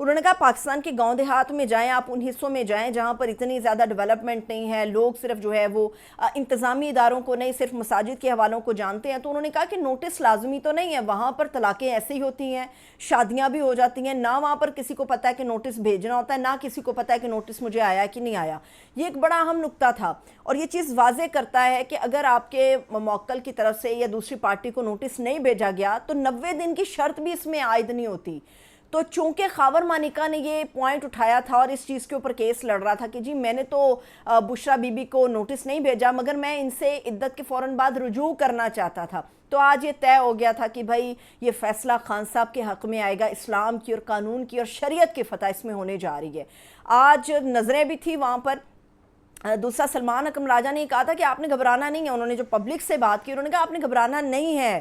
انہوں نے کہا پاکستان کے گاؤں دیہات میں جائیں، آپ ان حصوں میں جائیں جہاں پر اتنی زیادہ ڈیولپمنٹ نہیں ہے، لوگ صرف جو ہے وہ انتظامی اداروں کو نہیں، صرف مساجد کے حوالوں کو جانتے ہیں. تو انہوں نے کہا کہ نوٹس لازمی تو نہیں ہے، وہاں پر طلاقیں ایسے ہی ہوتی ہیں، شادیاں بھی ہو جاتی ہیں، نہ وہاں پر کسی کو پتہ ہے کہ نوٹس بھیجنا ہوتا ہے، نہ کسی کو پتہ ہے کہ نوٹس مجھے آیا کہ نہیں آیا. یہ ایک بڑا اہم نقطہ تھا، اور یہ چیز واضح کرتا ہے کہ اگر آپ کے موکل کی طرف سے یا دوسری پارٹی کو نوٹس نہیں بھیجا گیا تو 90 دن کی شرط بھی اس میں عائد نہیں ہوتی. تو چونکہ خاور مانیکا نے یہ پوائنٹ اٹھایا تھا اور اس چیز کے اوپر کیس لڑ رہا تھا کہ جی میں نے تو بشرا بی بی کو نوٹس نہیں بھیجا، مگر میں ان سے عدت کے فوراً بعد رجوع کرنا چاہتا تھا. تو آج یہ طے ہو گیا تھا کہ بھائی یہ فیصلہ خان صاحب کے حق میں آئے گا، اسلام کی اور قانون کی اور شریعت کی فتح اس میں ہونے جا رہی ہے. آج نظریں بھی تھی وہاں پر. دوسرا سلمان اکرم راجہ نے کہا تھا کہ آپ نے گھبرانا نہیں ہے، انہوں نے جو پبلک سے بات کی انہوں نے کہا آپ نے گھبرانا نہیں ہے،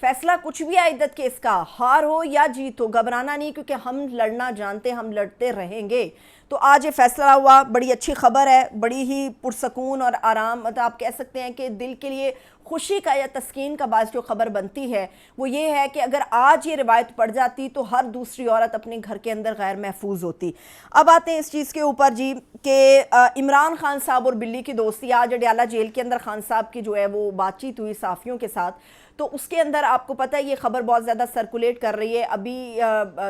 فیصلہ کچھ بھی ہے عدت کیس کا، ہار ہو یا جیت ہو، گھبرانا نہیں، کیونکہ ہم لڑنا جانتے، ہم لڑتے رہیں گے. تو آج یہ فیصلہ ہوا، بڑی اچھی خبر ہے، بڑی ہی پرسکون اور آرام، مطلب آپ کہہ سکتے ہیں کہ دل کے لیے خوشی کا یا تسکین کا باعث جو خبر بنتی ہے وہ یہ ہے کہ اگر آج یہ روایت پڑ جاتی تو ہر دوسری عورت اپنے گھر کے اندر غیر محفوظ ہوتی. اب آتے ہیں اس چیز کے اوپر جی کہ عمران خان صاحب اور بلی کی دوستی. آج اڈیالہ جیل کے اندر خان صاحب کی جو ہے وہ بات چیت ہوئی صحافیوں کے ساتھ، تو اس کے اندر آپ کو پتہ ہے یہ خبر بہت زیادہ سرکولیٹ کر رہی ہے. ابھی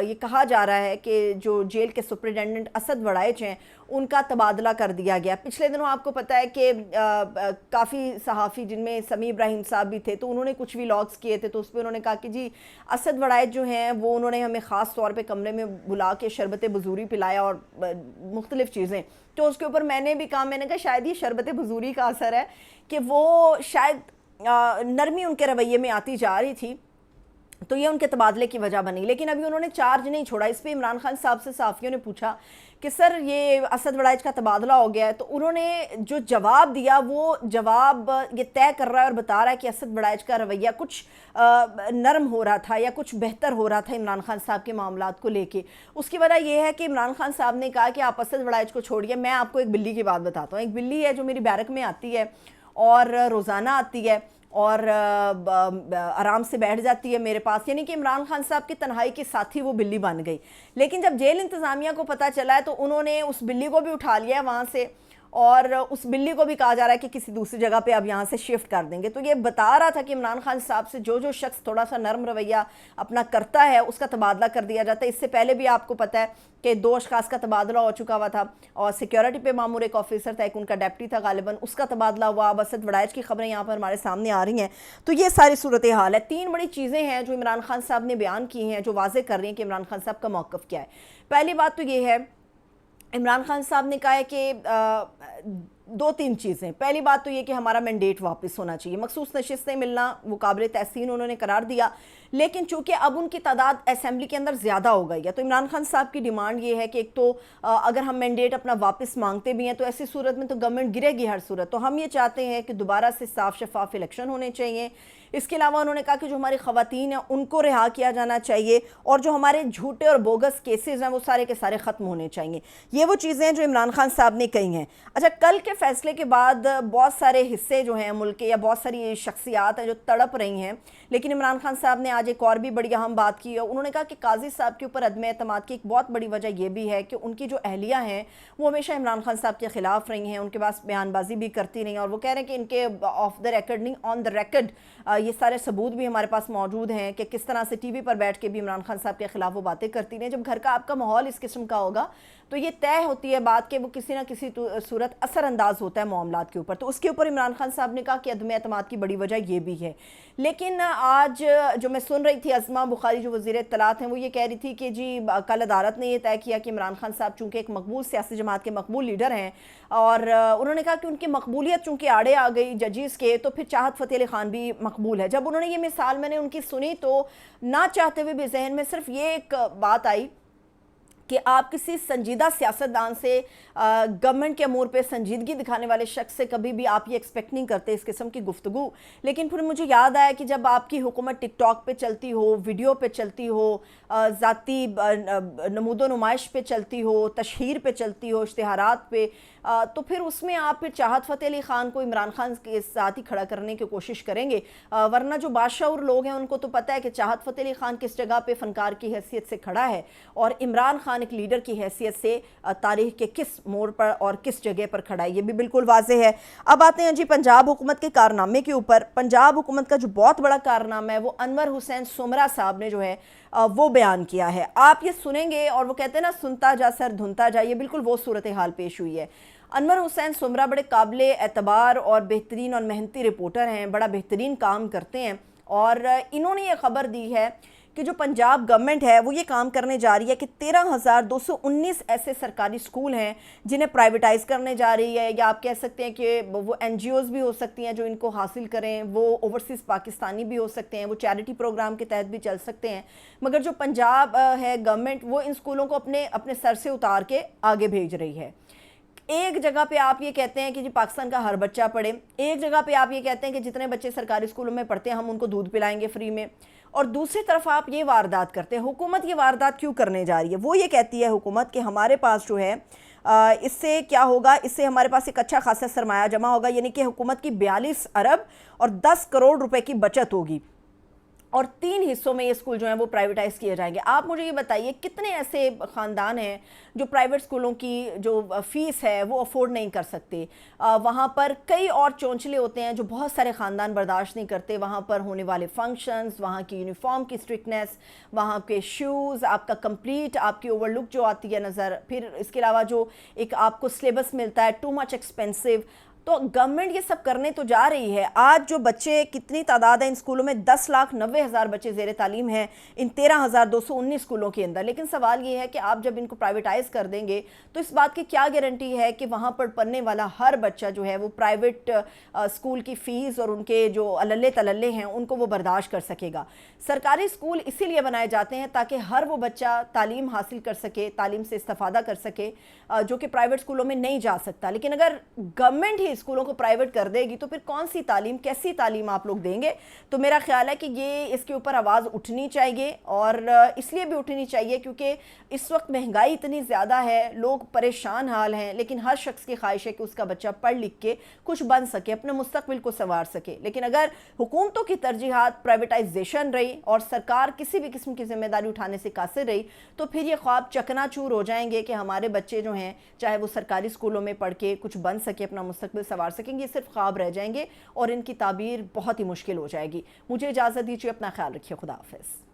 یہ کہا جا رہا ہے کہ جو جیل کے سپرنٹینڈنٹ اسد وڑائچ ہیں ان کا تبادلہ کر دیا گیا. پچھلے دنوں آپ کو پتہ ہے کہ کافی صحافی جن میں سمیع ابراہیم صاحب بھی تھے تو انہوں نے کچھ ولاگز کیے تھے، تو اس پہ انہوں نے کہا کہ جی اسد وڑائچ جو ہیں وہ انہوں نے ہمیں خاص طور پہ کمرے میں بلا کے شربت بزوری پلایا اور مختلف چیزیں. تو اس کے اوپر میں نے بھی کہا، میں نے کہا شاید یہ شربت بزوری کا اثر ہے کہ وہ شاید نرمی ان کے رویے میں آتی جا رہی تھی، تو یہ ان کے تبادلے کی وجہ بنی. لیکن ابھی انہوں نے چارج نہیں چھوڑا. اس پہ عمران خان صاحب سے صحافیوں نے پوچھا کہ سر یہ اسد وڑائچ کا تبادلہ ہو گیا ہے، تو انہوں نے جو جواب دیا وہ جواب یہ طے کر رہا ہے اور بتا رہا ہے کہ اسد وڑائچ کا رویہ کچھ نرم ہو رہا تھا یا کچھ بہتر ہو رہا تھا عمران خان صاحب کے معاملات کو لے کے. اس کی وجہ یہ ہے کہ عمران خان صاحب نے کہا کہ آپ اسد وڑائچ کو چھوڑیے، میں آپ کو ایک بلی کی بات بتاتا ہوں. ایک بلی ہے جو میری بیرک میں آتی ہے اور روزانہ آتی ہے اور آرام سے بیٹھ جاتی ہے میرے پاس، یعنی کہ عمران خان صاحب کی تنہائی کی ساتھی وہ بلی بن گئی. لیکن جب جیل انتظامیہ کو پتہ چلا ہے تو انہوں نے اس بلی کو بھی اٹھا لیا ہے وہاں سے، اور اس بلی کو بھی کہا جا رہا ہے کہ کسی دوسری جگہ پہ اب یہاں سے شفٹ کر دیں گے. تو یہ بتا رہا تھا کہ عمران خان صاحب سے جو شخص تھوڑا سا نرم رویہ اپنا کرتا ہے اس کا تبادلہ کر دیا جاتا ہے. اس سے پہلے بھی آپ کو پتہ ہے کہ 2 اشخاص کا تبادلہ ہو چکا ہوا تھا، اور سیکیورٹی پہ مامور ایک آفیسر تھا، ایک ان کا ڈیپٹی تھا غالباً، اس کا تبادلہ ہوا. اب اسد وڑائچ کی خبریں یہاں پر ہمارے سامنے آ رہی ہیں. تو یہ ساری صورتحال ہے. 3 بڑی چیزیں ہیں جو عمران خان صاحب نے بیان کی ہیں جو واضح کر رہی ہیں کہ عمران خان صاحب کا موقف کیا ہے. پہلی بات تو یہ ہے، عمران خان صاحب نے کہا ہے کہ 2-3 چیزیں. پہلی بات تو یہ کہ ہمارا مینڈیٹ واپس ہونا چاہیے، مخصوص نشستیں ملنا وہ قابل تحسین انہوں نے قرار دیا. لیکن چونکہ اب ان کی تعداد اسمبلی کے اندر زیادہ ہو گئی ہے تو عمران خان صاحب کی ڈیمانڈ یہ ہے کہ ایک تو اگر ہم مینڈیٹ اپنا واپس مانگتے بھی ہیں تو ایسی صورت میں تو گورنمنٹ گرے گی ہر صورت. تو ہم یہ چاہتے ہیں کہ دوبارہ سے صاف شفاف الیکشن ہونے چاہیے. اس کے علاوہ انہوں نے کہا کہ جو ہماری خواتین ہیں ان کو رہا کیا جانا چاہیے، اور جو ہمارے جھوٹے اور بوگس کیسز ہیں وہ سارے کے سارے ختم ہونے چاہیے. یہ وہ چیزیں ہیں جو عمران خان صاحب نے کہی ہیں. اچھا، کل کے فیصلے کے بعد بہت سارے حصے جو ہیں ملک کے یا بہت ساری شخصیات ہیں جو تڑپ رہی ہیں، لیکن عمران خان صاحب نے آج ایک اور بھی بڑی اہم بات کی ہے. انہوں نے کہا کہ قاضی صاحب کے اوپر عدم اعتماد کی ایک بہت بڑی وجہ یہ بھی ہے کہ ان کی جو اہلیہ ہیں وہ ہمیشہ عمران خان صاحب کے خلاف رہی ہیں، ان کے پاس بیان بازی بھی کرتی رہی ہیں، اور وہ کہہ رہے ہیں کہ ان کے آف دا ریکارڈ نہیں، آن دا ریکارڈ یہ سارے ثبوت بھی ہمارے پاس موجود ہیں کہ کس طرح سے ٹی وی پر بیٹھ کے بھی عمران خان صاحب کے خلاف وہ باتیں کرتی رہیں. جب گھر کا آپ کا ماحول اس قسم کا ہوگا تو یہ طے ہوتی ہے بات کہ وہ کسی نہ کسی صورت اثر انداز ہوتا ہے معاملات کے اوپر. تو اس کے اوپر عمران خان صاحب نے کہا کہ عدم اعتماد کی بڑی وجہ یہ بھی ہے. لیکن آج جو میں سن رہی تھی، عظمہ بخاری جو وزیر اطلاعات ہیں وہ یہ کہہ رہی تھی کہ جی کل عدالت نے یہ طے کیا کہ عمران خان صاحب چونکہ ایک مقبول سیاسی جماعت کے مقبول لیڈر ہیں، اور انہوں نے کہا کہ ان کی مقبولیت چونکہ آڑے آ گئی ججز کے، تو پھر چاہت فتح علی خان بھی مقبول ہے. جب انہوں نے یہ مثال میں نے ان کی سنی تو نہ چاہتے ہوئے بھی ذہن میں صرف یہ ایک بات آئی کہ آپ کسی سنجیدہ سیاستدان سے، گورنمنٹ کے امور پہ سنجیدگی دکھانے والے شخص سے کبھی بھی آپ یہ ایکسپیکٹ نہیں کرتے اس قسم کی گفتگو. لیکن پھر مجھے یاد آیا کہ جب آپ کی حکومت ٹک ٹاک پہ چلتی ہو، ویڈیو پہ چلتی ہو، ذاتی نمود و نمائش پہ چلتی ہو، تشہیر پہ چلتی ہو، اشتہارات پہ تو پھر اس میں آپ پھر چاہت فتح علی خان کو عمران خان کے ساتھ ہی کھڑا کرنے کی کوشش کریں گے، ورنہ جو بادشاہ لوگ ہیں ان کو تو پتہ ہے کہ چاہت فتح علی خان کس جگہ پہ فنکار کی حیثیت سے کھڑا ہے اور عمران خان ایک لیڈر کی حیثیت سے تاریخ کے کس موڑ پر اور کس جگہ پر کھڑا ہے، یہ بھی بالکل واضح ہے۔ اب آتے ہیں جی پنجاب حکومت کے کارنامے کے اوپر۔ پنجاب حکومت کا جو بہت بڑا کارنامہ ہے وہ انور حسین سمرہ صاحب نے جو ہے وہ بیان کیا ہے۔ آپ یہ سنیں گے اور وہ کہتے ہیں نا سنتا جا سر دھنتا جا، یہ بالکل وہ صورتحال پیش ہوئی ہے۔ انور حسین سمرہ بڑے قابل اعتبار اور بہترین اور محنتی رپورٹر ہیں، بڑا بہترین کام کرتے ہیں، اور انہوں نے یہ خبر دی ہے کہ جو پنجاب گورنمنٹ ہے وہ یہ کام کرنے جا رہی ہے کہ 13,219 ایسے سرکاری سکول ہیں جنہیں پرائیویٹائز کرنے جا رہی ہے، یا آپ کہہ سکتے ہیں کہ وہ این جی اوز بھی ہو سکتی ہیں جو ان کو حاصل کریں، وہ اوورسیز پاکستانی بھی ہو سکتے ہیں، وہ چیریٹی پروگرام کے تحت بھی چل سکتے ہیں، مگر جو پنجاب ہے گورنمنٹ وہ ان سکولوں کو اپنے سر سے اتار کے آگے بھیج رہی ہے۔ ایک جگہ پہ آپ یہ کہتے ہیں کہ جی پاکستان کا ہر بچہ پڑھے، ایک جگہ پہ آپ یہ کہتے ہیں کہ جتنے بچے سرکاری سکولوں میں پڑھتے ہیں ہم ان کو دودھ پلائیں گے فری میں، اور دوسری طرف آپ یہ واردات کرتے ہیں۔ حکومت یہ واردات کیوں کرنے جا رہی ہے؟ وہ یہ کہتی ہے حکومت کہ ہمارے پاس جو ہے اس سے کیا ہوگا، اس سے ہمارے پاس ایک اچھا خاصا سرمایہ جمع ہوگا، یعنی کہ حکومت کی 42 ارب اور 10 کروڑ روپے کی بچت ہوگی، اور 3 حصوں میں یہ اسکول جو ہیں وہ پرائیویٹائز کیے جائیں گے۔ آپ مجھے یہ بتائیے کتنے ایسے خاندان ہیں جو پرائیویٹ اسکولوں کی جو فیس ہے وہ افورڈ نہیں کر سکتے؟ وہاں پر کئی اور چونچلے ہوتے ہیں جو بہت سارے خاندان برداشت نہیں کرتے، وہاں پر ہونے والے فنکشنز، وہاں کی یونیفارم کی اسٹرکٹنیس، وہاں کے شوز، آپ کا کمپلیٹ آپ کی اوور لک جو آتی ہے نظر، پھر اس کے علاوہ جو ایک آپ کو سلیبس ملتا ہے ٹو مچ ایکسپینسو۔ تو گورنمنٹ یہ سب کرنے تو جا رہی ہے۔ آج جو بچے کتنی تعداد ہے ان سکولوں میں، 10,90,000 بچے زیر تعلیم ہیں ان 13,219 سکولوں کے اندر، لیکن سوال یہ ہے کہ آپ جب ان کو پرائیویٹائز کر دیں گے تو اس بات کی کیا گارنٹی ہے کہ وہاں پر پڑھنے والا ہر بچہ جو ہے وہ پرائیویٹ سکول کی فیس اور ان کے جو عللے تللے ہیں ان کو وہ برداشت کر سکے گا؟ سرکاری سکول اسی لیے بنائے جاتے ہیں تاکہ ہر وہ بچہ تعلیم حاصل کر سکے، تعلیم سے استفادہ کر سکے، جو کہ پرائیویٹ سکولوں میں نہیں جا سکتا۔ لیکن اگر گورنمنٹ ہی اسکولوں کو پرائیویٹ کر دے گی تو پھر کون سی تعلیم، کیسی تعلیم آپ لوگ دیں گے؟ تو میرا خیال ہے کہ یہ اس کے اوپر آواز اٹھنی چاہیے، اور اس لیے بھی اٹھنی چاہیے کیونکہ اس وقت مہنگائی اتنی زیادہ ہے، لوگ پریشان حال ہیں، لیکن ہر شخص کی خواہش ہے کہ اس کا بچہ پڑھ لکھ کے کچھ بن سکے، اپنے مستقبل کو سنوار سکے۔ لیکن اگر حکومتوں کی ترجیحات پرائیویٹائزیشن رہی اور سرکار کسی بھی قسم کی ذمہ داری اٹھانے سے قاصر رہی تو پھر یہ خواب چکنا چور ہو جائیں گے کہ ہمارے بچے جو ہیں چاہے وہ سرکاری اسکولوں میں پڑھ کے کچھ بن سکے، اپنا مستقبل سنوار سکیں، یہ صرف خواب رہ جائیں گے اور ان کی تعبیر بہت ہی مشکل ہو جائے گی۔ مجھے اجازت دیجیے، اپنا خیال رکھیے، خدا حافظ۔